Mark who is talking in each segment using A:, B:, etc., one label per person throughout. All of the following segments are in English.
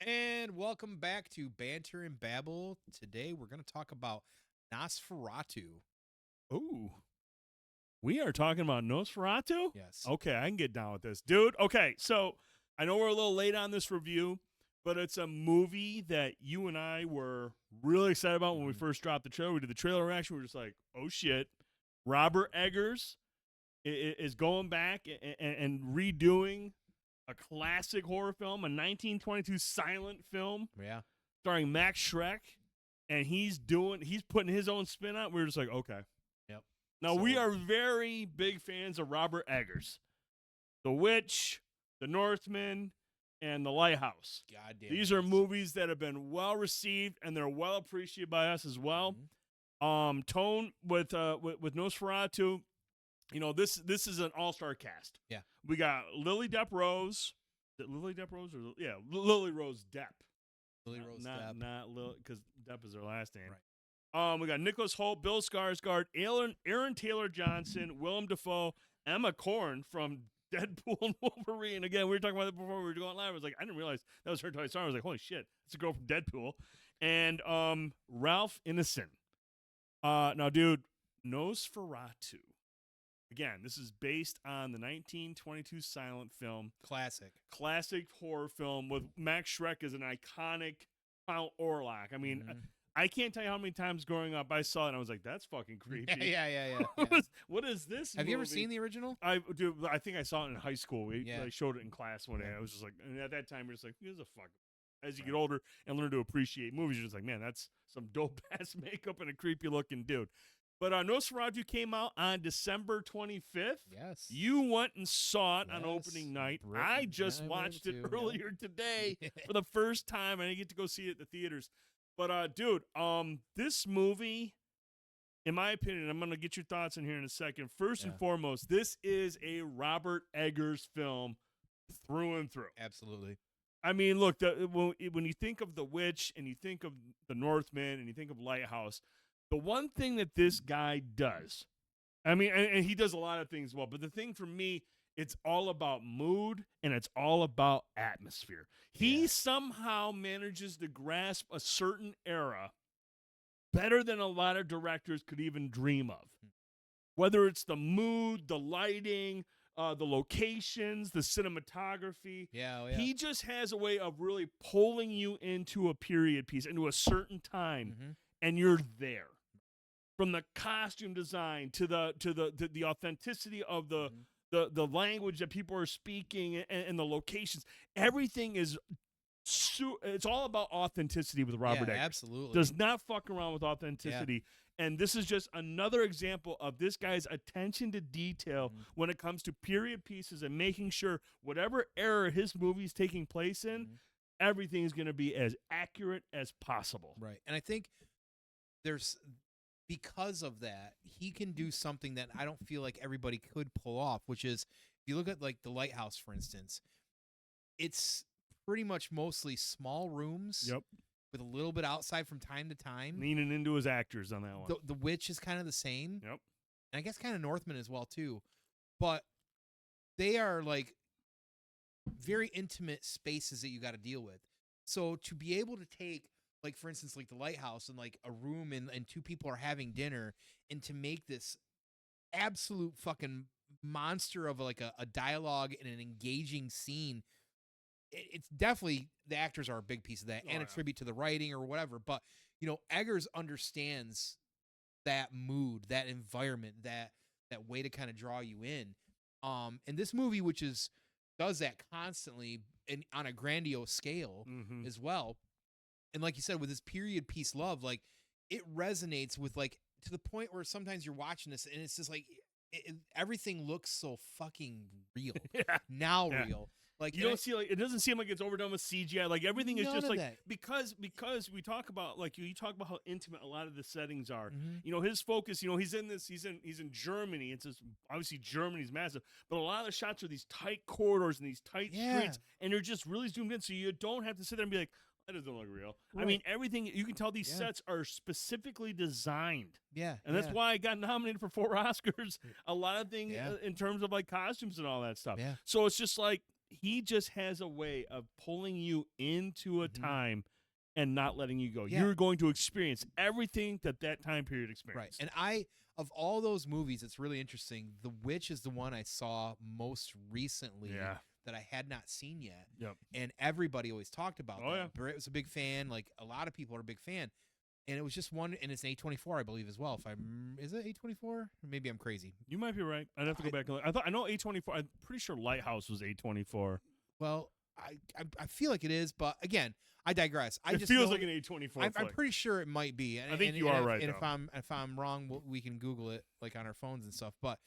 A: And welcome back to Banter and Babble. Today we're going to talk about Nosferatu.
B: Ooh, we are talking about Nosferatu?
A: Yes.
B: Okay, I can get down with this. Dude, okay, so I know we're a little late on this review, but it's a movie that you and I were really excited about when we first dropped the trailer. We did the trailer reaction. We were just like, oh shit. Robert Eggers is going back and redoing a classic horror film, a 1922 silent film
A: Yeah.
B: starring Max Schreck, and he's putting his own spin on it. We were just like, okay.
A: Yep.
B: Now, we are very big fans of Robert Eggers. The Witch, The Northman, and The Lighthouse.
A: Goddamn.
B: These are movies that have been well received, and they're well appreciated by us as well. Tone with Nosferatu, you know, this is an all-star cast.
A: Yeah.
B: We got Lily Depp Rose. Is it Lily Depp Rose? Lily Rose Depp.
A: Lily Rose Depp.
B: Not Lily, because Depp is her last name.
A: Right.
B: We got Nicholas Hoult, Bill Skarsgård, Aaron Taylor Johnson, Willem Dafoe, Emma Corrin from Deadpool and Wolverine. Again, we were talking about that before we were going live. I was like, I didn't realize that was her until I saw her. I was like, holy shit, it's a girl from Deadpool. And Ralph Ineson. Now, dude, Nosferatu. Again, this is based on the 1922 silent film. Classic horror film with Max Schreck as an iconic Count Orlok. I mean, I can't tell you how many times growing up I saw it and I was like, that's fucking creepy.
A: Yeah.
B: What is this
A: Have
B: movie?
A: you ever seen the original?
B: I think I saw it in high school. I showed it in class one day. I was just like, and at that time, you're just like, who's a fuck? As you get older and learn to appreciate movies, you're just like, man, that's some dope-ass makeup and a creepy-looking dude. But Nosferatu came out on December 25th.
A: Yes.
B: You went and saw it on opening night. I just watched it earlier today for the first time. I didn't get to go see it at the theaters. But, dude, this movie, in my opinion, I'm going to get your thoughts in here in a second. First and foremost, this is a Robert Eggers film through and through.
A: Absolutely.
B: I mean, look, when you think of The Witch and you think of The Northman and you think of Lighthouse, the one thing that this guy does, I mean, and he does a lot of things well, but the thing for me, it's all about mood and it's all about atmosphere. He somehow manages to grasp a certain era better than a lot of directors could even dream of. Whether it's the mood, the lighting, the locations, the cinematography. He just has a way of really pulling you into a period piece, into a certain time, and you're there. From the costume design to the authenticity of the language that people are speaking and the locations, everything is it's all about authenticity with Robert Eggers.
A: Absolutely.
B: Does not fuck around with authenticity. And this is just another example of this guy's attention to detail when it comes to period pieces and making sure whatever era his movie is taking place in, everything is going to be as accurate as possible.
A: Right. And I think because of that, he can do something that I don't feel like everybody could pull off, which is, if you look at like The Lighthouse, for instance, it's pretty much mostly small rooms with a little bit outside from time to time.
B: Leaning into his actors on that one.
A: The Witch is kind of the same.
B: Yep.
A: And I guess kind of Northman as well, too. But they are like very intimate spaces that you got to deal with. So to be able to take, like, for instance, like The Lighthouse and like a room and two people are having dinner, and to make this absolute fucking monster of like a dialogue and an engaging scene, it's definitely, the actors are a big piece of that, and a tribute to the writing or whatever. But, you know, Eggers understands that mood, that environment, that way to kind of draw you in. And this movie, which does that constantly and on a grandiose scale as well. And like you said, with this period piece love, like, it resonates with, like, to the point where sometimes you're watching this and it's just like everything looks so fucking real. Real. Like,
B: you don't see, like, it doesn't seem like it's overdone with CGI. Like, everything is just like
A: that.
B: because we talk about, like, you talk about how intimate a lot of the settings are. You know, his focus, you know, he's in Germany. It's just, obviously Germany's massive, but a lot of the shots are these tight corridors and these tight streets, and they're just really zoomed in, so you don't have to sit there and be like, that doesn't look real. Right. I mean, everything, you can tell these sets are specifically designed. And that's why I got nominated for 4 Oscars. A lot of things in terms of, like, costumes and all that stuff. So it's just like, he just has a way of pulling you into a
A: Mhm.
B: time and not letting you go.
A: Yeah.
B: You're going to experience everything that time period
A: Right.
B: experienced.
A: And of all those movies, it's really interesting. The Witch is the one I saw most recently
B: Yeah.
A: that I had not seen yet.
B: Yep.
A: And everybody always talked about
B: Oh,
A: that.
B: yeah.
A: Britt was a big fan. Like a lot of people are a big fan. And it was just one, and it's an A24, I believe, as well. Is it A24? Maybe I'm crazy.
B: You might be right. I'd have to go back and look. I know A24. I'm pretty sure Lighthouse was A24.
A: Well, I feel like it is, but again, I digress.
B: It
A: just
B: feels
A: know
B: like an A24.
A: I'm pretty sure it might be. And,
B: I think you are right,
A: And
B: though.
A: if I'm wrong, we can Google it like on our phones and stuff. But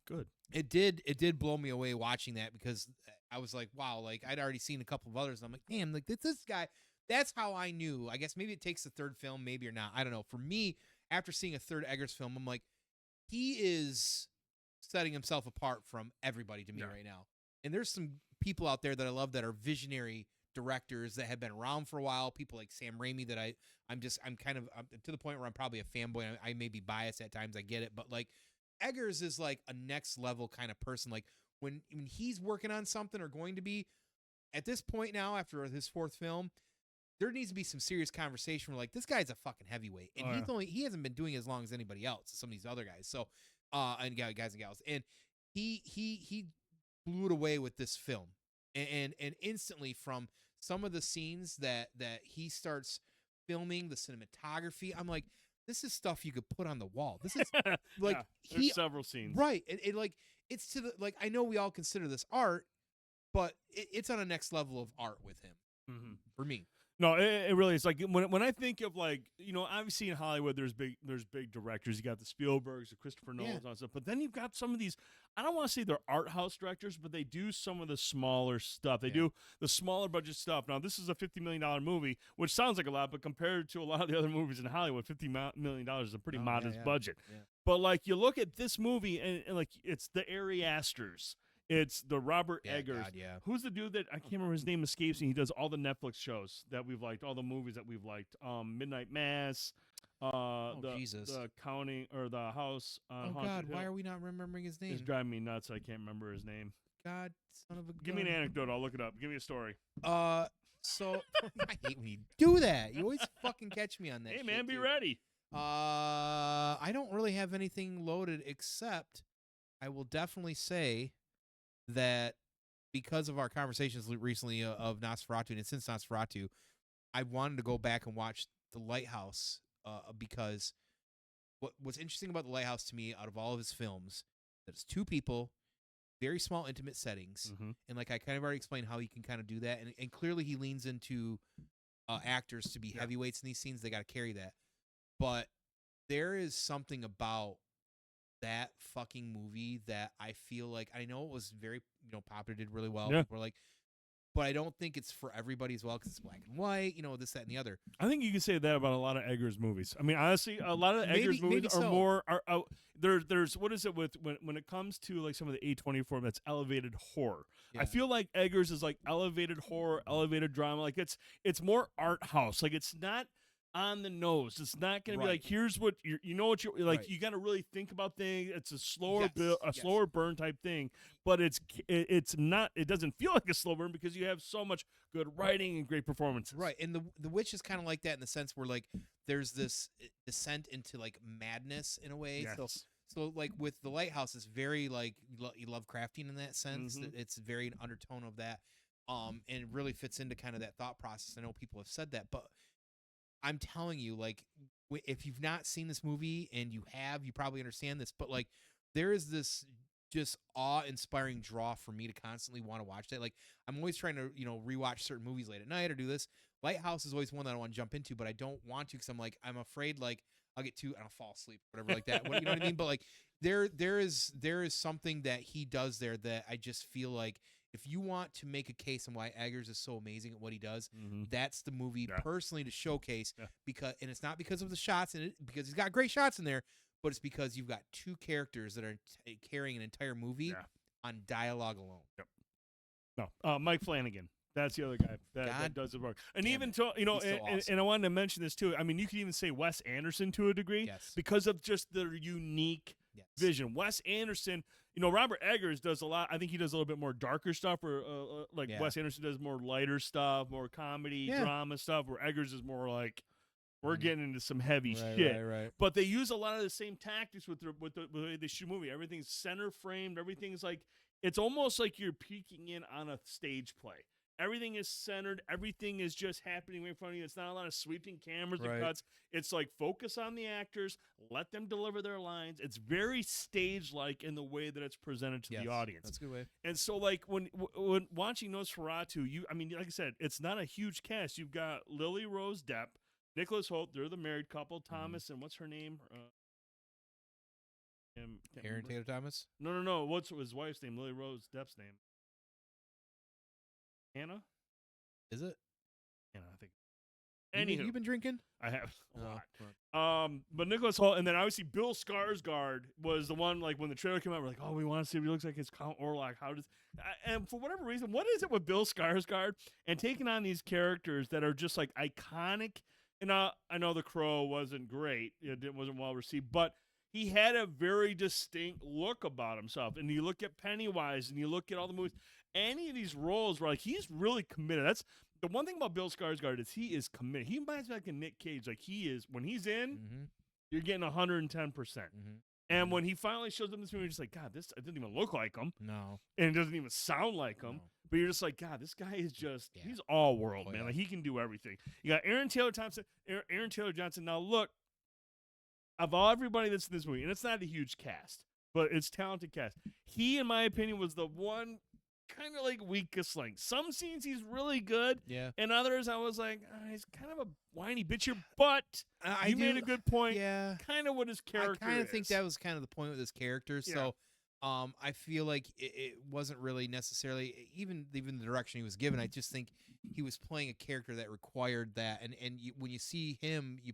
B: Good.
A: it did blow me away watching that, because I was like, wow, like I'd already seen a couple of others, and I'm like, damn, like this guy. That's how I knew. I guess maybe it takes the third film, maybe or not. I don't know. For me, after seeing a third Eggers film, I'm like, he is setting himself apart from everybody to me right now. And there's some people out there that I love that are visionary directors that have been around for a while. People like Sam Raimi that I'm to the point where I'm probably a fanboy. I may be biased at times. I get it, but like Eggers is like a next level kind of person. Like when he's working on something, or going to be at this point now after his fourth film, there needs to be some serious conversation where like this guy's a fucking heavyweight, and he hasn't been doing it as long as anybody else, some of these other guys. So and guys and gals, and he blew it away with this film, and instantly from some of the scenes that he starts filming, the cinematography, I'm like, this is stuff you could put on the wall. This is like
B: there's several scenes,
A: right? It like it's to the like I know we all consider this art, but it's on a next level of art with him for me.
B: No, it really is. Like when I think of, like, obviously in Hollywood there's big directors. You got the Spielbergs, the Christopher Nolans, and stuff. But then you've got some of these. I don't want to say they're art house directors, but they do some of the smaller stuff. They do the smaller budget stuff. Now this is a $50 million movie, which sounds like a lot, but compared to a lot of the other movies in Hollywood, $50 million is a pretty modest budget.
A: Yeah.
B: But like you look at this movie and like it's the Ari Asters. It's the Robert Eggers.
A: God, yeah.
B: Who's the dude that I can't remember his name escapes me? He does all the Netflix shows that we've liked, all the movies that we've liked. Midnight Mass,
A: Jesus.
B: the Counting or the House.
A: Oh God, why are we not remembering his name?
B: It's driving me nuts. I can't remember his name.
A: God, son of a.
B: Give me an anecdote. I'll look it up. Give me a story.
A: So I hate when you do that. You always fucking catch me on that.
B: Hey man,
A: shit,
B: be
A: dude.
B: ready.
A: I don't really have anything loaded, except I will definitely say that because of our conversations recently of Nosferatu, and since Nosferatu, I wanted to go back and watch The Lighthouse because what's interesting about The Lighthouse to me, out of all of his films, that it's two people, very small, intimate settings, and like I kind of already explained how he can kind of do that, and clearly he leans into actors to be heavyweights in these scenes. They got to carry that, but there is something about that fucking movie that I feel like, I know it was very popular, did really well.
B: Yeah.
A: We're like, but I don't think it's for everybody as well, because it's black and white, this, that, and the other.
B: I think you can say that about a lot of Eggers movies. I mean, honestly, a lot of Eggers movies are more. There's what is it with when it comes to like some of the A24 that's elevated horror.
A: Yeah.
B: I feel like Eggers is like elevated horror, elevated drama. Like it's more art house. Like it's not on the nose. It's not going to be like, here's what you what you like. You got to really think about things. It's a slower slower burn type thing, but it's not. It doesn't feel like a slow burn because you have so much good writing and great performances.
A: Right, and the Witch is kind of like that in the sense where like there's this descent into like madness in a way.
B: Yes.
A: So like with The Lighthouse, it's very like Lovecraftian in that sense. It's very an undertone of that, and it really fits into kind of that thought process. I know people have said that, but I'm telling you, like, if you've not seen this movie, and you have, you probably understand this, but like there is this just awe-inspiring draw for me to constantly want to watch that. Like I'm always trying to rewatch certain movies late at night or do this. Lighthouse is always one that I want to jump into, but I don't want to because I'm afraid like I'll get too and I'll fall asleep, whatever like that. You know what I mean? But like there is something that he does there that I just feel like, if you want to make a case on why Eggers is so amazing at what he does, that's the movie personally to showcase. Because, and it's not because of the shots in it, because he's got great shots in there, but it's because you've got two characters that are carrying an entire movie on dialogue alone.
B: No, Mike Flanagan. That's the other guy that does the work. And even to
A: awesome.
B: and I wanted to mention this too. I mean, you could even say Wes Anderson to a degree because of just their unique
A: Yes.
B: vision. Wes Anderson, Robert Eggers does a lot. I think he does a little bit more darker stuff, or Wes Anderson does more lighter stuff, more comedy, drama stuff, where Eggers is more like, we're getting into some heavy shit.
A: Right.
B: But they use a lot of the same tactics with the way they shoot movie. Everything's center framed. Everything's like, it's almost like you're peeking in on a stage play. Everything is centered. Everything is just happening right in front of you. It's not a lot of sweeping cameras and cuts. It's like, focus on the actors. Let them deliver their lines. It's very stage-like in the way that it's presented to the audience.
A: That's a good way.
B: And so, like, when watching Nosferatu, like I said, it's not a huge cast. You've got Lily Rose Depp, Nicholas Hoult. They're the married couple. Thomas and what's her name?
A: Aaron Taylor Thomas?
B: No. What's his wife's name? Lily Rose Depp's name? Hannah?
A: Is it?
B: Hannah, I think.
A: Anywho, you been drinking?
B: I have a lot. But Nicholas Hoult, and then obviously Bill Skarsgård was the one, like, when the trailer came out, we're like, oh, we want to see what he looks like. It's Count Orlok. And for whatever reason, what is it with Bill Skarsgård and taking on these characters that are just, like, iconic? And I know The Crow wasn't great. It wasn't well received, but he had a very distinct look about himself. And you look at Pennywise and you look at all the movies, any of these roles where, like, he's really committed. That's the one thing about Bill Skarsgård, is he is committed. He reminds me like a Nick Cage. Like, he is, when he's in, you're getting 110%. And when he finally shows up in this movie, you're just like, God, it doesn't even look like him.
A: No.
B: And it doesn't even sound like him. But you're just like, God, this guy is just, he's all world, man. Like, he can do everything. You got Aaron Taylor Johnson. Now, look, of all everybody that's in this movie, and it's not a huge cast, but it's talented cast, he, in my opinion, was the one kind of like weakest link. Some scenes he's really good, and others I was like, he's kind of a whiny bitch here. But you made a good point.
A: Yeah,
B: kind of what his character.
A: I kind of think that was kind of the point with his character. So, I feel like it wasn't really necessarily even the direction he was given. I just think he was playing a character that required that, and when you see him, you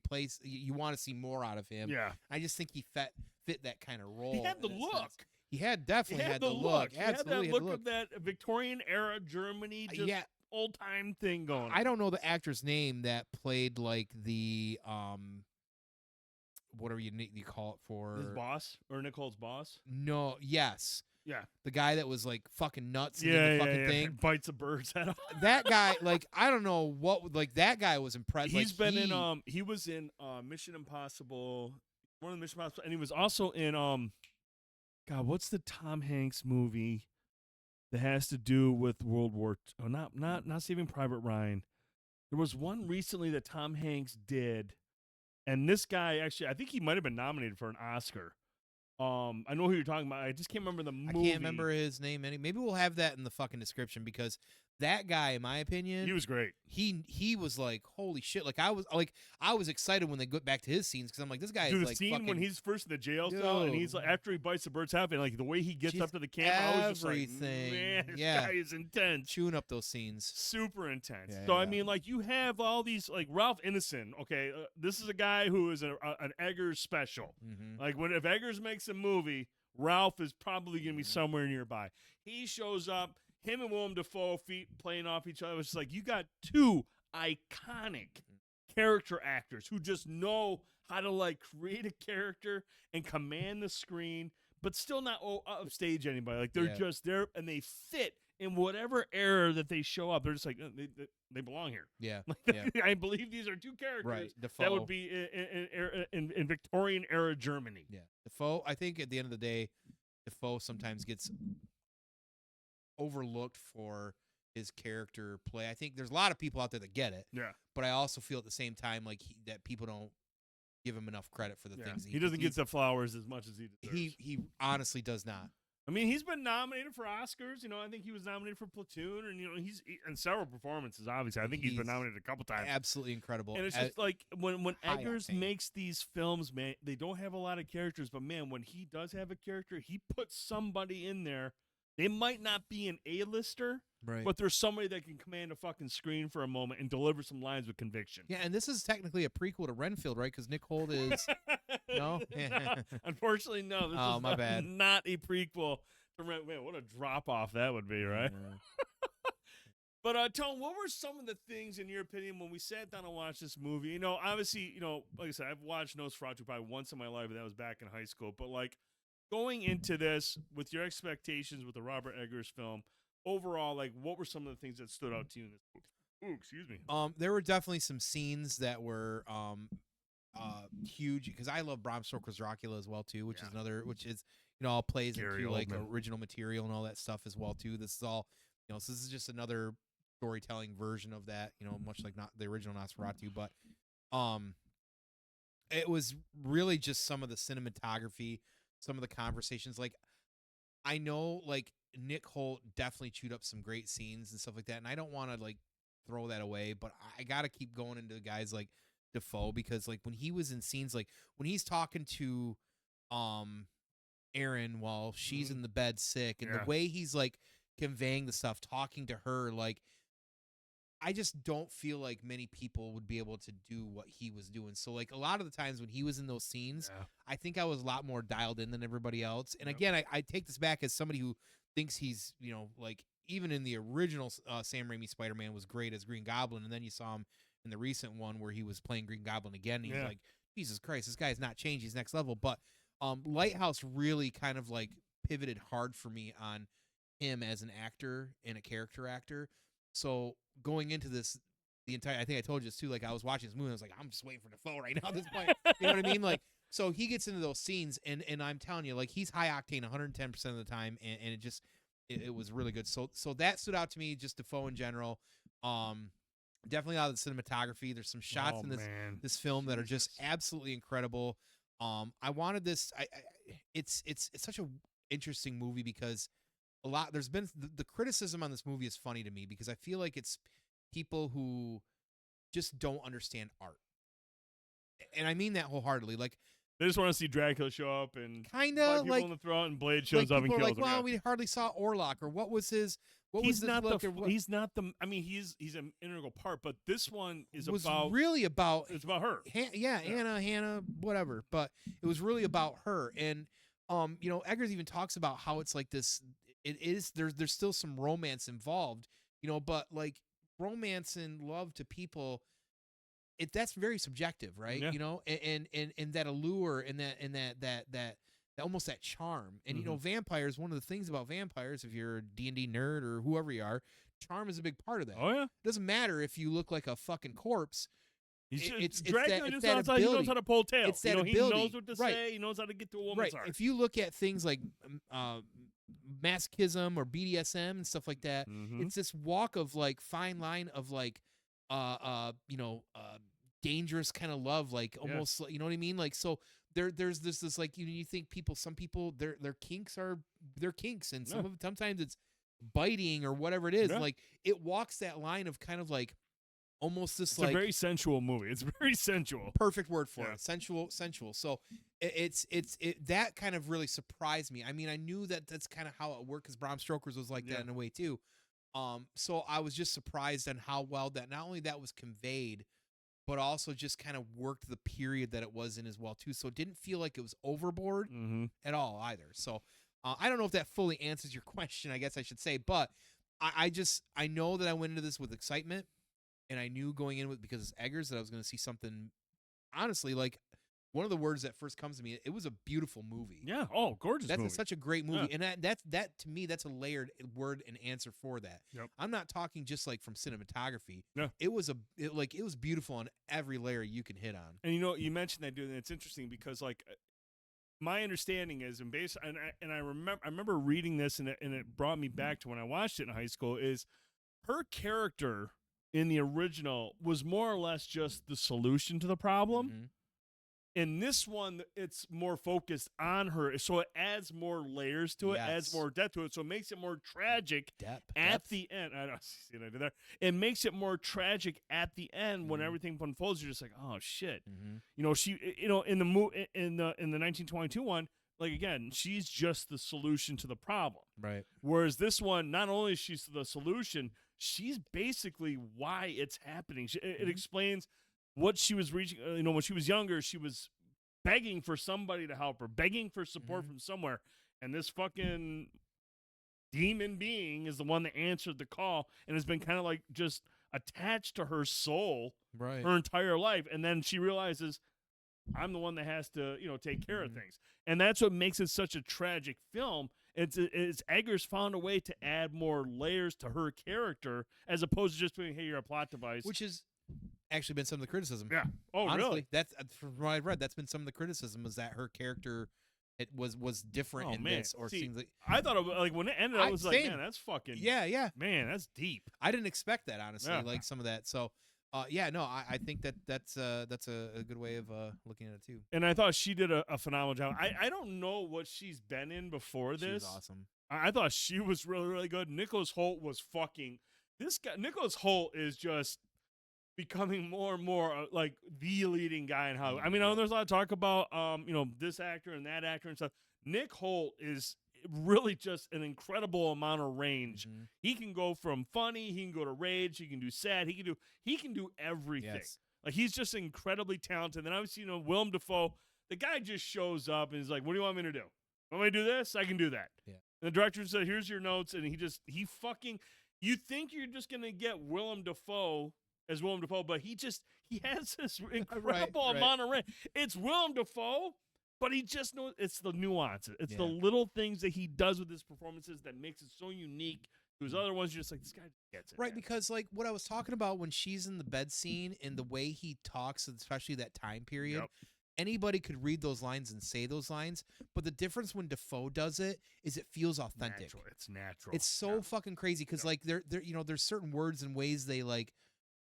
A: want to see more out of him.
B: Yeah,
A: I just think he fit that kind of role.
B: He had the look.
A: Sense. He definitely had the look. Absolutely,
B: he had that look of that Victorian era Germany, just old time thing going.
A: I don't know the actor's name that played like the whatever you call it for
B: his boss or Nicole's boss.
A: No, yes,
B: yeah,
A: the guy that was like fucking nuts. The fucking thing
B: bites a bird's head off.
A: That guy, like, I don't know what, like, that guy was impressed.
B: He's been in he was in Mission Impossible, one of the Mission Impossible, and he was also in God, what's the Tom Hanks movie that has to do with World War II? Oh, not Saving Private Ryan. There was one recently that Tom Hanks did, and this guy actually, I think he might have been nominated for an Oscar. I know who you're talking about. I just can't remember the movie.
A: I can't remember his name. Maybe we'll have that in the fucking description, because that guy, in my opinion,
B: he was great.
A: He was like, holy shit! Like, I was excited when they got back to his scenes, because I'm like, this guy is
B: the
A: like
B: scene
A: fucking,
B: when he's first in the jail cell and he's like, after he bites the bird's head, and like the way he gets up to the camera, I was just like, man, this guy is intense.
A: Chewing up those scenes,
B: super intense. I mean, like, you have all these, like, Ralph Ineson. Okay, this is a guy who is an Eggers special. Like, if Eggers makes a movie, Ralph is probably going to be somewhere nearby. He shows up. Him and Willem Dafoe playing off each other. It's like, you got two iconic character actors who just know how to, like, create a character and command the screen, but still not upstage anybody. Like, they're just there, and they fit in whatever era that they show up. They're just like, they belong here.
A: Yeah.
B: I believe these are two characters that would be in Victorian era Germany.
A: Yeah. Dafoe, I think at the end of the day, Dafoe sometimes gets overlooked for his character play. I think there's a lot of people out there that get it.
B: Yeah.
A: But I also feel at the same time like that people don't give him enough credit for the things
B: he doesn't get the flowers as much as he deserves.
A: He honestly does not.
B: I mean, he's been nominated for Oscars. I think he was nominated for Platoon, and he's in several performances. Obviously, I think he's been nominated a couple times.
A: Absolutely incredible.
B: And it's just like when Eggers makes these films, man, they don't have a lot of characters, but man, when he does have a character, he puts somebody in there. They might not be an A-lister, but there's somebody that can command a fucking screen for a moment and deliver some lines with conviction.
A: Yeah, and this is technically a prequel to Renfield, right? Because Nick Hoult is no.
B: Unfortunately, no. This is
A: my bad.
B: Not a prequel to Renfield. Man, what a drop off that would be, right? But Tone, what were some of the things in your opinion when we sat down and watched this movie? Obviously, like I said, I've watched Nosferatu probably once in my life, and that was back in high school. But like, going into this with your expectations with the Robert Eggers film, overall, like what were some of the things that stood out to you in this movie? Ooh, excuse me.
A: There were definitely some scenes that were huge because I love Bram Stoker's Dracula as well too, which is another, which is all plays
B: Gary
A: into like
B: Oldman.
A: original material and all that stuff as well too. This is all so this is just another storytelling version of that, much like not the original Nosferatu, but um it was really just some of the cinematography, some of the conversations. Like I know like Nick Holt definitely chewed up some great scenes and stuff like that, and I don't want to like throw that away, but I gotta keep going into guys like Defoe because like when he was in scenes like when he's talking to um Aaron while she's in the bed sick and the way he's like conveying the stuff, talking to her, like I just don't feel like many people would be able to do what he was doing. So like a lot of the times when he was in those scenes, I think I was a lot more dialed in than everybody else. And again, I take this back as somebody who thinks he's, like even in the original Sam Raimi Spider-Man was great as Green Goblin. And then you saw him in the recent one where he was playing Green Goblin again. And he's like, Jesus Christ, this guy's not changed. He's next level. But Lighthouse really kind of like pivoted hard for me on him as an actor and a character actor. So going into this, I think I told you this too. Like I was watching this movie, and I was like, I'm just waiting for Defoe right now at this point. You know what I mean? Like, so he gets into those scenes, and I'm telling you, like he's high octane 110% of the time, and it just it was really good. So that stood out to me, just Defoe in general. Definitely out of the cinematography. There's some shots in this film that are just absolutely incredible. I wanted this. It's such a interesting movie because there's been the criticism on this movie is funny to me because I feel like it's people who just don't understand art, and I mean that wholeheartedly. Like
B: they just want to see Dracula show up and
A: kind of
B: people in the throat, and Blade shows up and kills him.
A: Well, we hardly saw Orlok, or what was his?
B: He's not the. I mean, he's an integral part, but this one was
A: really about.
B: It's about her.
A: Hannah, whatever. But it was really about her, and Eggers even talks about how it's like this. It is there's still some romance involved, but like romance and love to people, that's very subjective, right? And that allure and that almost that charm. And vampires, one of the things about vampires, if you're a D&D nerd or whoever you are, charm is a big part of that.
B: Oh yeah.
A: It doesn't matter if you look like a fucking corpse.
B: Dracula just knows how to pull tails.
A: It's that
B: ability. He knows what to say. He knows how to get to a woman's heart.
A: If you look at things like masochism or BDSM and stuff like that, it's this walk of like fine line of like dangerous kind of love, like almost you know what I mean? Like so there's this like you think some people their kinks are their kinks, and sometimes it's biting or whatever it is. And like it walks that line of kind of like almost this
B: it's
A: like
B: a very sensual movie. It's very sensual.
A: Perfect word for it. Sensual. So it's that kind of really surprised me. I mean, I knew that that's kind of how it worked because Bram Stoker's was like that in a way too. So I was just surprised on how well that not only that was conveyed, but also just kind of worked the period that it was in as well too. So it didn't feel like it was overboard at all either. So I don't know if that fully answers your question, I guess I should say, but I know that I went into this with excitement. And I knew going in with because it's Eggers that I was going to see something. Honestly, like one of the words that first comes to me, it was a beautiful movie.
B: Yeah. Oh, gorgeous.
A: That's such a great movie, and that to me, that's a layered word and answer for that.
B: Yep.
A: I'm not talking just like from cinematography.
B: No.
A: It was it was beautiful on every layer you can hit on.
B: And you mentioned that, dude, and it's interesting because like my understanding is, and I remember reading this, and it brought me back to when I watched it in high school. Is her character in the original was more or less just the solution to the problem. In this one, it's more focused on her, so it adds more layers to it, adds more depth to it, so it makes it more tragic at the end. I don't see what I did there. It makes it more tragic at the end when everything unfolds. You're just like, oh shit. She, in the in the 1922 one, like again, she's just the solution to the problem.
A: Right.
B: Whereas this one, not only is she the solution, she's basically why it's happening. It explains what she was reaching. When she was younger, she was begging for somebody to help her, begging for support from somewhere. And this fucking demon being is the one that answered the call and has been kind of like just attached to her soul her entire life. And then she realizes, I'm the one that has to, take care of
A: Mhm.
B: things. And that's what makes it such a tragic film. It's Eggers found a way to add more layers to her character as opposed to just being, hey, you're a plot device.
A: Which has actually been some of the criticism.
B: Yeah. Oh,
A: Honestly,
B: really?
A: that's from what I've read. That's been some of the criticism is that her character it was different
B: Oh,
A: in
B: man.
A: this, or
B: See,
A: seems like
B: I thought like when it ended, I was like,
A: same.
B: man, that's fucking
A: Yeah.
B: man, that's deep.
A: I didn't expect that honestly,
B: Yeah.
A: like some of that. So, yeah, no, I think that's a good way of looking at it too.
B: And I thought she did a phenomenal job. I don't know what she's been in before this.
A: She's awesome.
B: I thought she was really, really good. Nicholas Hoult was fucking this guy. Nicholas Hoult is just becoming more and more like the leading guy in Hollywood. I mean, I know there's a lot of talk about this actor and that actor and stuff. Nick Hoult is really just an incredible amount of range.
A: Mhm.
B: He can go from funny, he can go to rage, he can do sad, he can do everything.
A: Yes.
B: Like he's just incredibly talented. And obviously, Willem Dafoe, the guy just shows up and is like, "What do you want me to do? Want me to do this? I can do that."
A: Yeah.
B: And the director said, "Here's your notes," and he fucking. You think you're just gonna get Willem Dafoe as Willem Dafoe, but he has this incredible
A: Right.
B: amount of range. It's Willem Dafoe, but he just knows it's the nuances. It's the
A: Yeah.
B: little things that he does with his performances that makes it so unique to his other ones. You're just like, this guy gets it.
A: Right,
B: man.
A: because like what I was talking about when she's in the bed scene and the way he talks, especially that time period,
B: Yep.
A: anybody could read those lines and say those lines. But the difference when Defoe does it is it feels authentic.
B: Natural. It's natural.
A: It's so
B: Yeah.
A: fucking crazy because
B: Yep.
A: like there's certain words and ways they like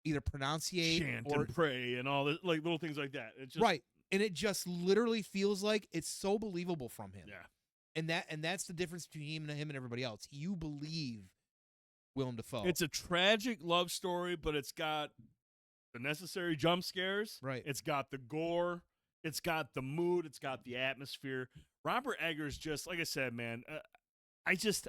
A: either pronunciate
B: Chant
A: or
B: and pray and all this, like little things like that. It's just,
A: right, and it just literally feels like it's so believable from him.
B: Yeah.
A: And that's the difference between him and everybody else. You believe Willem Dafoe.
B: It's a tragic love story, but it's got the necessary jump scares.
A: Right.
B: It's got the gore. It's got the mood. It's got the atmosphere. Robert Eggers, just like I said, man, I just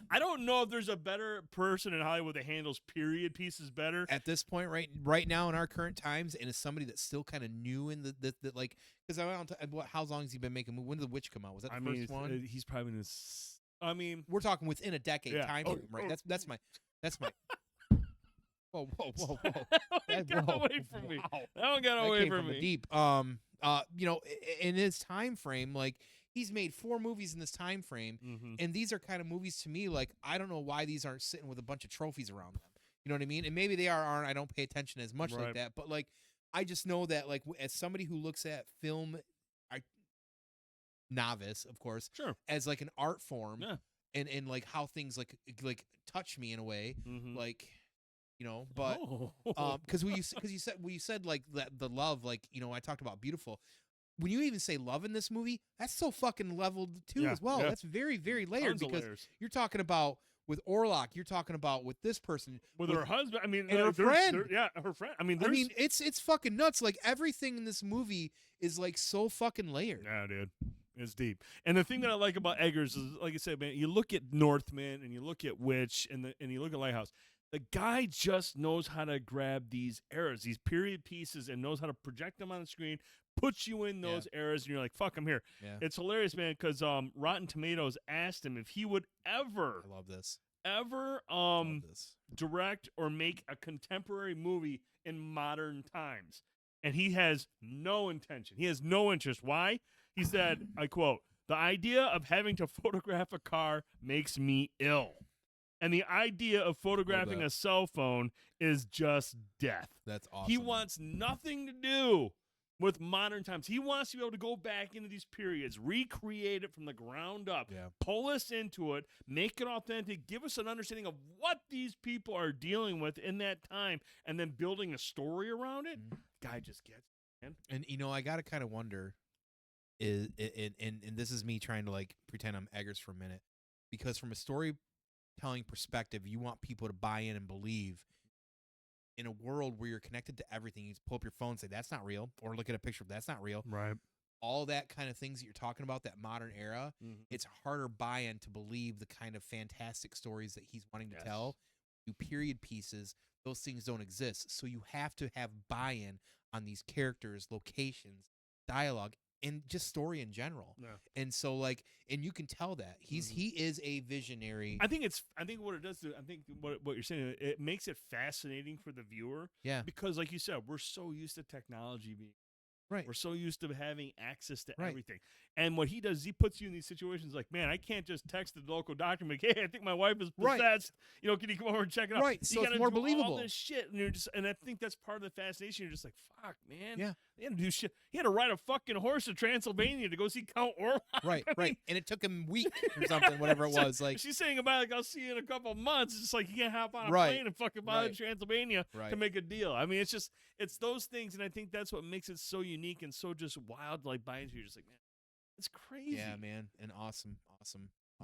B: I don't know if there's a better person in Hollywood that handles period pieces better.
A: At this point, right now in our current times, and as somebody that's still kind of new in the like, because how long has he been making? When did The Witch come out? Was that the first one?
B: He's probably in his. I mean,
A: We're talking within a decade
B: Yeah.
A: time
B: Oh,
A: frame, right?
B: oh.
A: That's my. Whoa!
B: that got
A: Whoa.
B: away from me.
A: Wow.
B: That one got
A: That
B: away
A: came
B: from
A: the
B: me.
A: deep. In his time frame, like he's made 4 movies in this time frame,
B: Mm-hmm.
A: and these are kind of movies to me. Like I don't know why these aren't sitting with a bunch of trophies around them. You know what I mean? And maybe they aren't. I don't pay attention as much
B: Right.
A: like that. But like, I just know that like as somebody who looks at film, novice, of course,
B: Sure.
A: as like an art form,
B: Yeah.
A: and like how things like touch me in a way,
B: Mm-hmm.
A: like but because you said like the love, like I talked about beautiful. When you even say love in this movie, that's so fucking leveled too
B: Yeah,
A: as well.
B: yeah.
A: That's very very layered
B: Tons of
A: because
B: layers.
A: you're talking about with Orlok, you're talking about with this person,
B: With her husband, I mean,
A: and her friend.
B: her friend. I mean,
A: it's fucking nuts. Like everything in this movie is like so fucking layered.
B: yeah, dude, it's deep. And the thing that I like about Eggers is, like I said, man, you look at Northman and you look at Witch and you look at Lighthouse. The guy just knows how to grab these eras, these period pieces, and knows how to project them on the screen, puts you in those eras, and you're like, fuck, I'm here.
A: Yeah.
B: It's hilarious, man, because Rotten Tomatoes asked him if he would ever
A: I love this.
B: love
A: this.
B: direct or make a contemporary movie in modern times. And he has no intention. He has no interest. Why? He said, I quote, "The idea of having to photograph a car makes me ill. And the idea of photographing a cell phone is just death."
A: That's awesome.
B: He wants nothing to do with modern times. He wants to be able to go back into these periods, recreate it from the ground up,
A: Yeah.
B: pull us into it, make it authentic, give us an understanding of what these people are dealing with in that time, and then building a story around it.
A: Mhm.
B: Guy just gets it, man.
A: And I gotta kind of wonder, and this is me trying to like pretend I'm Eggers for a minute, because from a storytelling perspective, you want people to buy in and believe. In a world where you're connected to everything, you just pull up your phone and say that's not real, or look at a picture of that's not real.
B: Right.
A: All that kind of things that you're talking about, that modern era, it's harder buy-in to believe the kind of fantastic stories that he's wanting to
B: Yes.
A: tell. Do period pieces, those things don't exist. So you have to have buy-in on these characters, locations, dialogue, and just story in general.
B: Yeah.
A: And so and you can tell that he is a visionary.
B: I think what it does, I think what you're saying, it makes it fascinating for the viewer.
A: Yeah.
B: Because like you said, we're so used to technology being
A: Right.
B: We're so used to having access to
A: Right.
B: everything. And what he does is he puts you in these situations like, man, I can't just text the local doctor and be like, hey, I think my wife is
A: Right.
B: possessed. You know, can you come over and check it out?
A: Right.
B: You
A: So it's
B: gotta
A: more
B: do all
A: believable.
B: this shit, and you're just, and I think that's part of the fascination. You're just like, fuck, man.
A: Yeah.
B: He had to do shit. He had to ride a fucking horse to Transylvania to go see Count Orlok.
A: Right.
B: I mean,
A: Right. And it took him a week or something, whatever it was. Like,
B: she's saying about like I'll see you in a couple of months. It's just like you can't hop on a
A: Right.
B: plane and fucking fly to
A: Right.
B: Transylvania
A: Right.
B: to make a deal. I mean, it's those things, and I think that's what makes it so unique and so just wild. Like by into you, just like, man, it's crazy.
A: yeah, man. And awesome.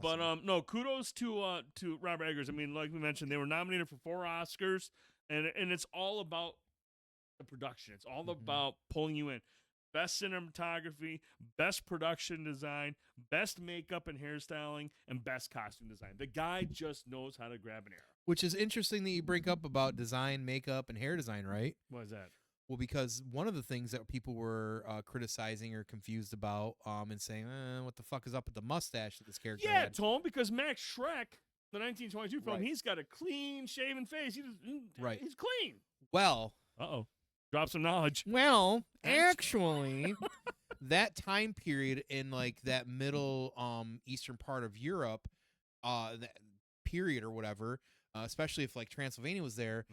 B: But no, kudos to Robert Eggers. I mean, like we mentioned, they were nominated for 4 Oscars, and it's all about the production. It's all about pulling you in. Best cinematography, best production design, best makeup and hairstyling, and best costume design. The guy just knows how to grab an arrow.
A: Which is interesting that you bring up about design, makeup, and hair design, right?
B: What is that?
A: Well, because one of the things that people were criticizing or confused about and saying, what the fuck is up with the mustache that this character
B: Yeah,
A: had?
B: Tom, because Max Schreck, the 1922 film,
A: Right.
B: he's got a clean shaven face.
A: Right.
B: He's clean.
A: Well,
B: Uh-oh. Drop some knowledge.
A: actually, that time period in like that middle eastern part of Europe, that period or whatever, especially if like Transylvania was there,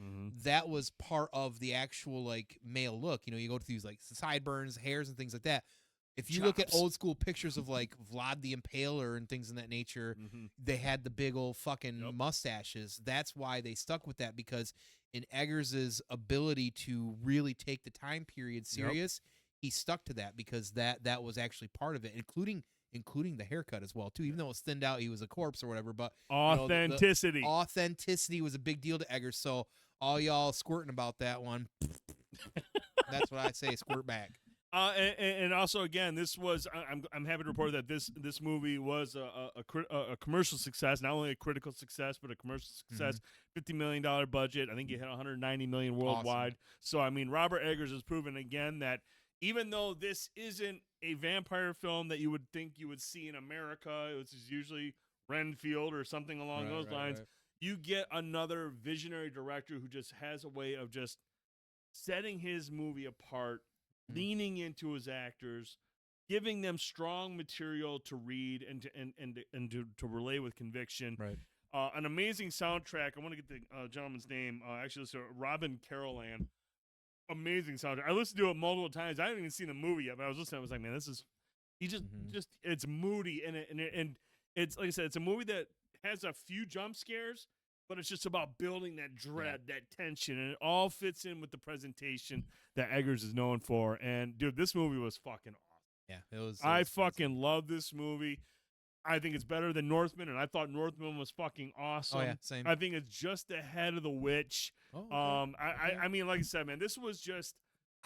A: that was part of the actual like male look. You know, you go through these like sideburns, hairs, and things like that. If you look at
B: Chops.
A: old school pictures of like Vlad the Impaler and things in that nature, they had the big old fucking mustaches. That's why they stuck with that, because in Eggers's ability to really take the time period serious, he stuck to that because that was actually part of it, including the haircut as well too. Even though it was thinned out, he was a corpse or whatever. But
B: authenticity,
A: authenticity was a big deal to Eggers. So all y'all squirting about that one, that's what I say. Squirt back.
B: And also again, this was I'm happy to report that this movie was a commercial success, not only a critical success but a commercial success. $50 million budget. I think it hit 190 million worldwide.
A: Awesome.
B: So I mean, Robert Eggers has proven again that even though this isn't a vampire film that you would think you would see in America, which is usually Renfield or something along those lines, you get another visionary director who just has a way of just setting his movie apart, leaning into his actors, giving them strong material to read and to relay with conviction.
A: Right.
B: An amazing soundtrack. I want to get the gentleman's name. Actually, so Robin Carolan. Amazing soundtrack. I listened to it multiple times. I haven't even seen the movie yet, but I was listening. I was like, man, this is. He just it's moody and it's like I said, it's a movie that has a few jump scares, but it's just about building that dread, that tension, and it all fits in with the presentation that Eggers is known for. And dude, this movie was fucking awesome.
A: Yeah, it was.
B: I fucking love this movie. I think it's better than Northman, and I thought Northman was fucking awesome.
A: Oh yeah, same.
B: I think it's just ahead of The Witch.
A: Oh, okay.
B: I mean, like I said, man, this was just.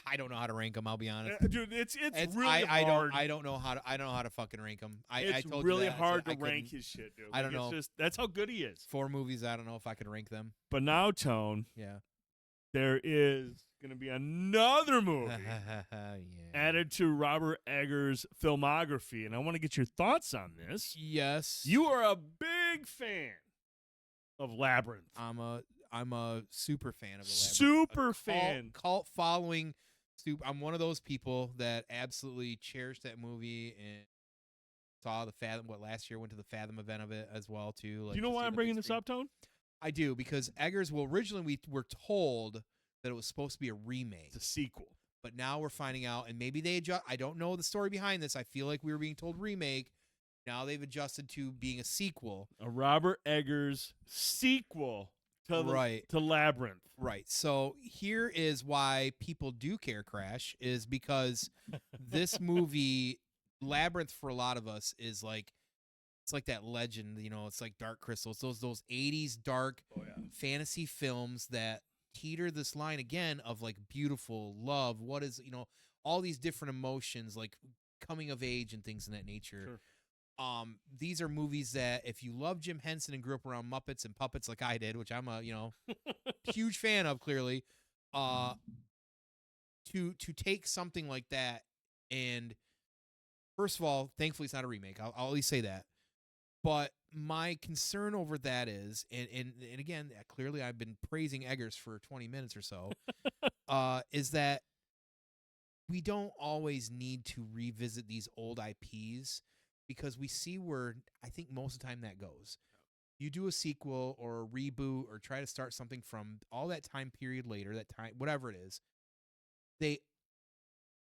A: I don't know how to rank them. I'll be honest,
B: dude. It's really hard.
A: I don't know how to fucking rank them.
B: It's
A: I told
B: really
A: you that.
B: hard
A: I
B: to rank his shit, dude.
A: I don't know.
B: That's how good he is.
A: 4 movies. I don't know if I could rank them.
B: But now, Tone.
A: Yeah.
B: There is going to be another movie added to Robert Eggers' filmography, and I want to get your thoughts on this.
A: Yes.
B: You are a big fan of Labyrinth.
A: I'm a super fan of the Labyrinth.
B: Super fan.
A: Cult following. I'm one of those people that absolutely cherished that movie and saw the Fathom. Last year went to the Fathom event of it as well too.
B: Do you know why I'm bringing this up, Tone?
A: I do, because Eggers. Well, originally we were told that it was supposed to be a remake.
B: It's a sequel.
A: But now we're finding out, and maybe they adjust. I don't know the story behind this. I feel like we were being told remake. Now they've adjusted to being a sequel.
B: A Robert Eggers sequel to Labyrinth.
A: Right. So here is why people do care, Crash, is because this movie, Labyrinth, for a lot of us, is like, it's like that legend, you know, it's like Dark Crystal. It's those 80s dark fantasy films that teeter this line again of like beautiful love. What is, you know, all these different emotions, like coming of age and things in that nature.
B: Sure.
A: These are movies that if you love Jim Henson and grew up around Muppets and puppets like I did, which I'm a, you know, huge fan of, clearly, to take something like that, and first of all, thankfully it's not a remake. I'll at least say that. But my concern over that is, and again, clearly I've been praising Eggers for 20 minutes or so, is that we don't always need to revisit these old IPs because we see where I think most of the time that goes. You do a sequel or a reboot or try to start something from all that time period later, that time, whatever it is, they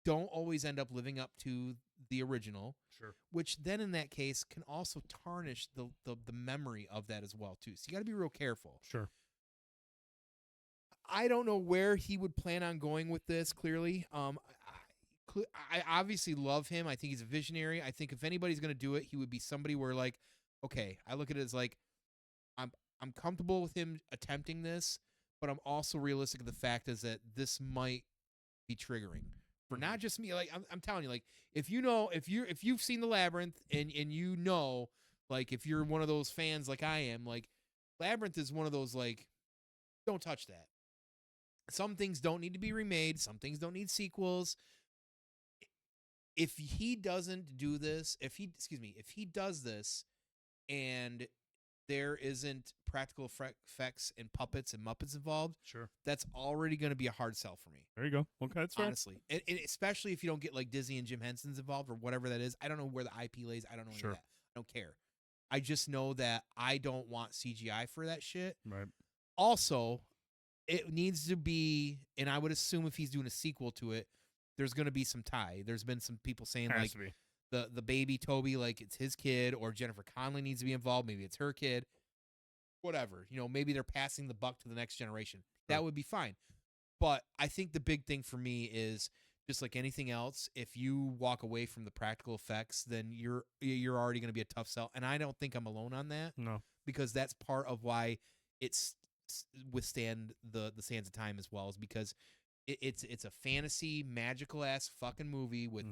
A: don't always end up living up to the original.
B: Sure.
A: Which then in that case can also tarnish the memory of that as well too. So you got to be real careful.
B: Sure.
A: I don't know where he would plan on going with this. Clearly, I obviously love him. I think he's a visionary. I think if anybody's going to do it, he would be somebody where like, okay, I look at it as like, I'm comfortable with him attempting this, but I'm also realistic of the fact is that this might be triggering for not just me. Like I'm telling you, like if you've seen the Labyrinth and you know, like if you're one of those fans like I am, like Labyrinth is one of those like, don't touch that. Some things don't need to be remade. Some things don't need sequels. If he doesn't do this, if he does this and there isn't practical effects and puppets and Muppets involved,
B: sure,
A: that's already going to be a hard sell for me.
B: There you go. Okay, that's fair.
A: Honestly, and especially if you don't get like Disney and Jim Henson's involved or whatever that is. I don't know where the IP lays. I don't know any of that. I don't care. I just know that I don't want CGI for that shit.
B: Right.
A: Also, it needs to be, and I would assume if he's doing a sequel to it, there's going to be some tie. There's been some people saying
B: Has
A: like
B: to be.
A: the baby Toby, like it's his kid, or Jennifer Connelly needs to be involved. Maybe it's her kid. Whatever. Maybe they're passing the buck to the next generation. That would be fine. But I think the big thing for me is just like anything else, if you walk away from the practical effects, then you're already going to be a tough sell. And I don't think I'm alone on that.
B: No.
A: Because that's part of why it's withstand the sands of time as well, is because it's a fantasy magical ass fucking movie with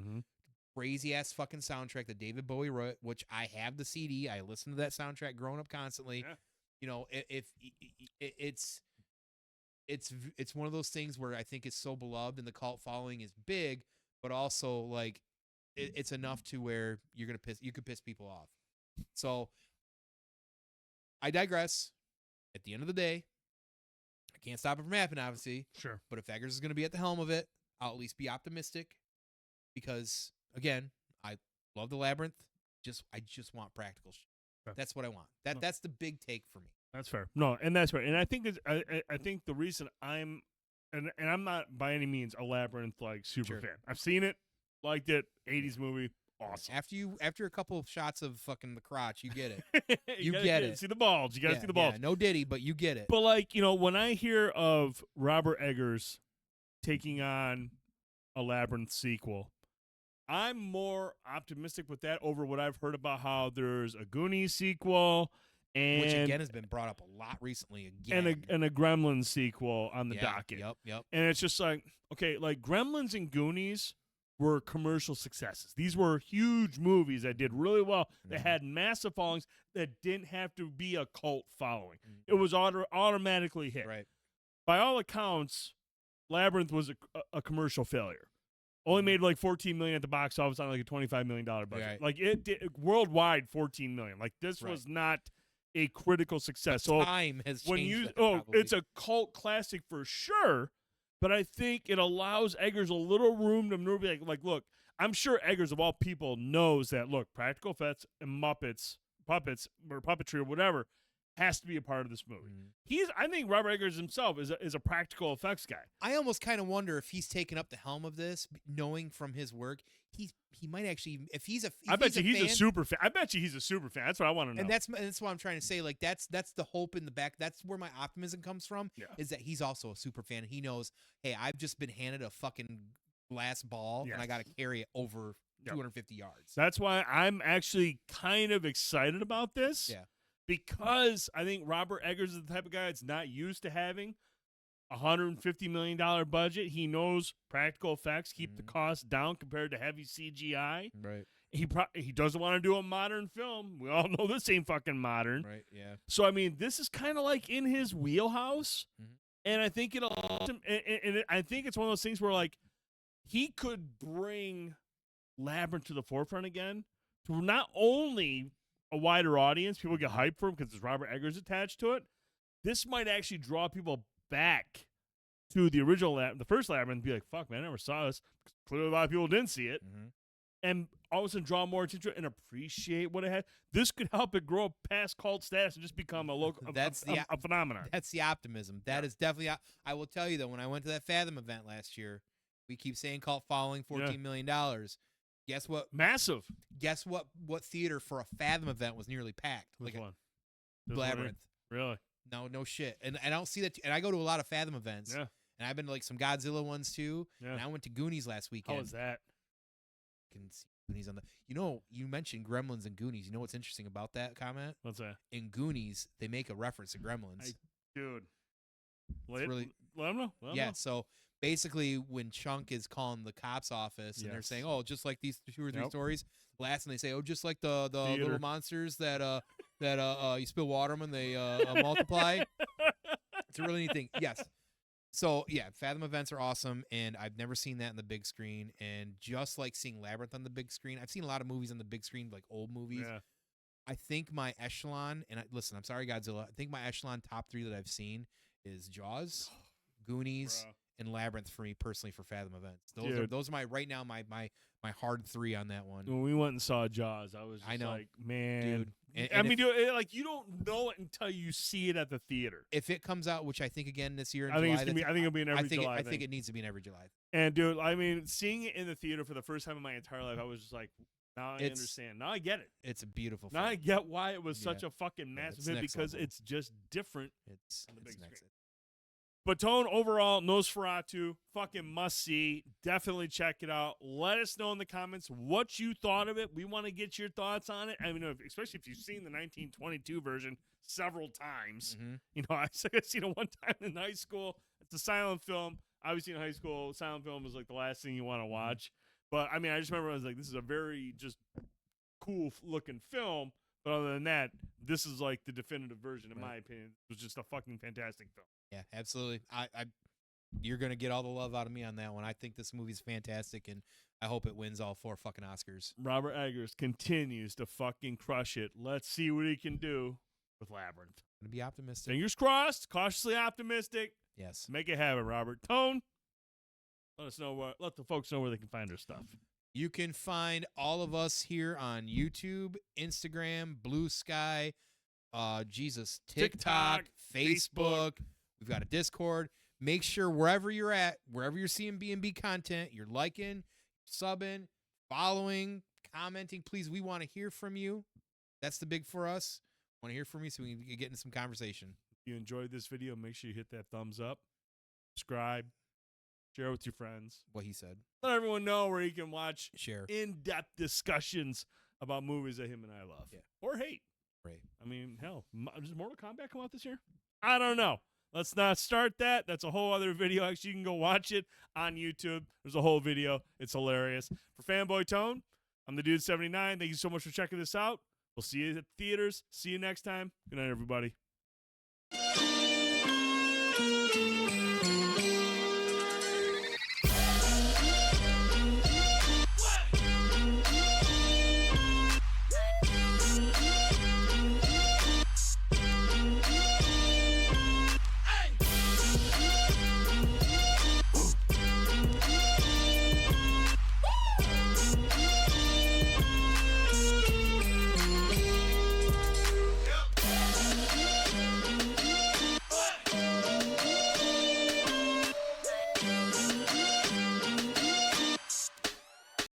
A: crazy ass fucking soundtrack that David Bowie wrote, which I have the CD. I listen to that soundtrack growing up constantly.
B: Yeah.
A: If it's one of those things where I think it's so beloved and the cult following is big, but also like it's enough to where you could piss people off. So I digress. At the end of the day, I can't stop it from happening, obviously.
B: Sure.
A: But if Eggers is going to be at the helm of it, I'll at least be optimistic because, again, I love the Labyrinth. I just want practical shit.
B: Okay.
A: That's what I want. That's the big take for me.
B: That's fair. No, and that's fair. And I think I think the reason I'm and I'm not by any means a Labyrinth like super fan. I've seen it, liked it, 80s movie, awesome.
A: After a couple of shots of fucking the crotch, you get it. you get it.
B: See the balls. You got to see the balls.
A: Yeah, no Diddy, but you get it.
B: But like, when I hear of Robert Eggers taking on a Labyrinth sequel, I'm more optimistic with that over what I've heard about how there's a Goonies sequel.
A: Which again has been brought up a lot recently again.
B: And a Gremlins sequel on the docket.
A: Yep.
B: And it's just like, okay, like Gremlins and Goonies were commercial successes. These were huge movies that did really well, that had massive followings, that didn't have to be a cult following. It was automatically hit.
A: Right.
B: By all accounts, Labyrinth was a commercial failure. Only made like $14 million at the box office on like a $25 million budget.
A: Right.
B: Like it did worldwide $14 million. Like this was not a critical success.
A: So time has changed.
B: It's a cult classic for sure, but I think it allows Eggers a little room to be like, look, I'm sure Eggers of all people knows that, look, practical effects and puppets or puppetry or whatever has to be a part of this movie. I think Robert Eggers himself is a practical effects guy.
A: I almost kind of wonder if he's taken up the helm of this, knowing from his work, he might actually,
B: I bet you he's a super fan. That's what I want to know.
A: And that's what I'm trying to say. Like that's the hope in the back. That's where my optimism comes from.
B: Yeah.
A: Is that he's also a super fan. He knows, hey, I've just been handed a fucking glass ball and I got to carry it over 250 yards.
B: That's why I'm actually kind of excited about this.
A: Yeah.
B: Because I think Robert Eggers is the type of guy that's not used to having a $150 million budget. He knows practical effects keep the cost down compared to heavy CGI.
A: Right.
B: He doesn't want to do a modern film. We all know this ain't fucking modern.
A: Right, yeah.
B: So, I mean, this is kind of like in his wheelhouse. And I think I think it's one of those things where, like, he could bring Labyrinth to the forefront again to not only a wider audience, people get hyped for him because there's Robert Eggers attached to it. This might actually draw people back to the original the first Labyrinth, and be like, "Fuck, man, I never saw this." Clearly, a lot of people didn't see it, and all of a sudden draw more attention to it and appreciate what it had. This could help it grow past cult status and just become a local a phenomenon.
A: That's the optimism. That is definitely. I will tell you though, when I went to that Fathom event last year, we keep saying cult following, $14 million. Guess what?
B: Massive.
A: Guess what? What theater for a Fathom event was nearly packed?
B: Which one?
A: Labyrinth.
B: Really?
A: No shit. And I don't see that. And I go to a lot of Fathom events.
B: Yeah.
A: And I've been to like some Godzilla ones too.
B: Yeah.
A: And I went to Goonies last weekend.
B: How was that?
A: Can see Goonies on the. You mentioned Gremlins and Goonies. You know what's interesting about that comment?
B: What's that?
A: In Goonies, they make a reference to Gremlins.
B: Dude.
A: Let them
B: know.
A: So basically, when Chunk is calling the cops office and they're saying, "Oh, just like these 2 or 3 stories," last and they say, "Oh, just like the little monsters that you spill water on them and they multiply." It's a really neat thing. Yes. So yeah, Fathom events are awesome, and I've never seen that in the big screen. And just like seeing Labyrinth on the big screen, I've seen a lot of movies on the big screen, like old movies.
B: Yeah.
A: I think my echelon, and listen, I'm sorry, Godzilla. I think my echelon top 3 that I've seen is Jaws, Goonies, and Labyrinth for me personally for Fathom events. Those are my right now my hard 3 on that one.
B: When we went and saw Jaws, I was just like, man,
A: dude.
B: Like you don't know it until you see it at the theater.
A: If it comes out, which I think again this year in
B: I think
A: July,
B: I think it'll be in every July.
A: I think it needs to be in every July.
B: And dude, I mean, seeing it in the theater for the first time in my entire life, I was just like, now I understand. Now I get it.
A: It's a beautiful
B: film. Now I get why it was such a fucking
A: Yeah,
B: massive hit, because it's just different on the big screen.
A: Next.
B: But Tone, overall, Nosferatu, fucking must see. Definitely check it out. Let us know in the comments what you thought of it. We want to get your thoughts on it. I mean, especially if you've seen the 1922 version several times. You know, I've seen it one time in high school. It's a silent film. Obviously, in high school, silent film is like the last thing you want to watch. But I mean, I just remember I was like, this is a very just cool looking film. But other than that, this is like the definitive version, in my opinion. It was just a fucking fantastic film.
A: Yeah, absolutely. You're gonna get all the love out of me on that one. I think this movie's fantastic, and I hope it wins all 4 fucking Oscars.
B: Robert Eggers continues to fucking crush it. Let's see what he can do with Labyrinth.
A: Gonna be optimistic.
B: Fingers crossed. Cautiously optimistic.
A: Yes.
B: Make it happen, Robert. Tone, let the folks know where they can find our stuff.
A: You can find all of us here on YouTube, Instagram, Blue Sky, TikTok, Facebook. We've got a Discord. Make sure wherever you're at, wherever you're seeing B&B content, you're liking, subbing, following, commenting. Please, we want to hear from you. That's the big for us. Want to hear from you so we can get into some conversation.
B: If you enjoyed this video, make sure you hit that thumbs up, subscribe, share with your friends.
A: What he said.
B: Let everyone know where you can watch
A: share
B: in-depth discussions about movies that him and I love.
A: Yeah.
B: Or hate.
A: Right.
B: I mean, hell, does Mortal Kombat come out this year? I don't know. Let's not start that. That's a whole other video. Actually, you can go watch it on YouTube. There's a whole video. It's hilarious. For Fanboy Tone, I'm the Dude 79. Thank you so much for checking this out. We'll see you at theaters. See you next time. Good night, everybody.